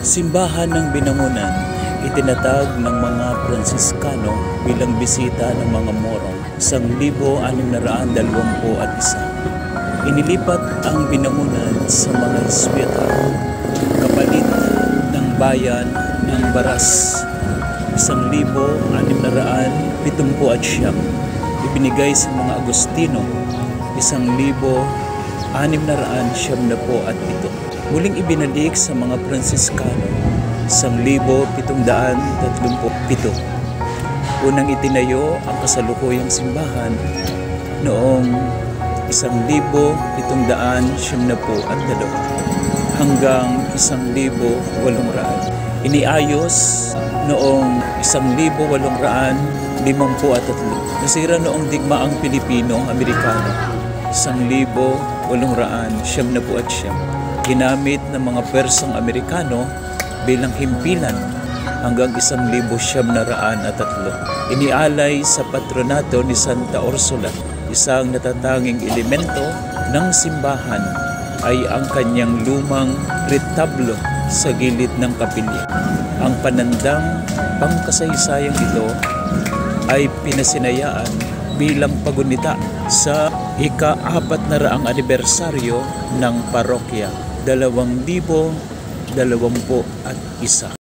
Simbahan ng Binangonan, itinatag ng mga Pransiskano bilang bisita ng mga Morong 1621. Inilipat ang Binangonan sa mga Jesuita kapalit ng bayan ng Baras 1679. Ibinigay sa mga Agustino 1677. Muling ibinalik sa mga Pransiskano 1737. Unang itinayo ang kasalukuyang simbahan noong 1772 hanggang 1800. Iniayos noong 1853. Nasira noong digmaang Pilipino-Amerikano 1879. Ginamit ng mga Persang Amerikano bilang himpilan hanggang 1903. Inialay sa patronato ni Santa Ursula. Isang natatanging elemento ng simbahan ay ang kanyang lumang retablo sa gilid ng kapilya. Ang panandang pangkasaysayang ito ay pinasinayaan bilang pagunita sa ika-400 anibersaryo ng parokya 2021.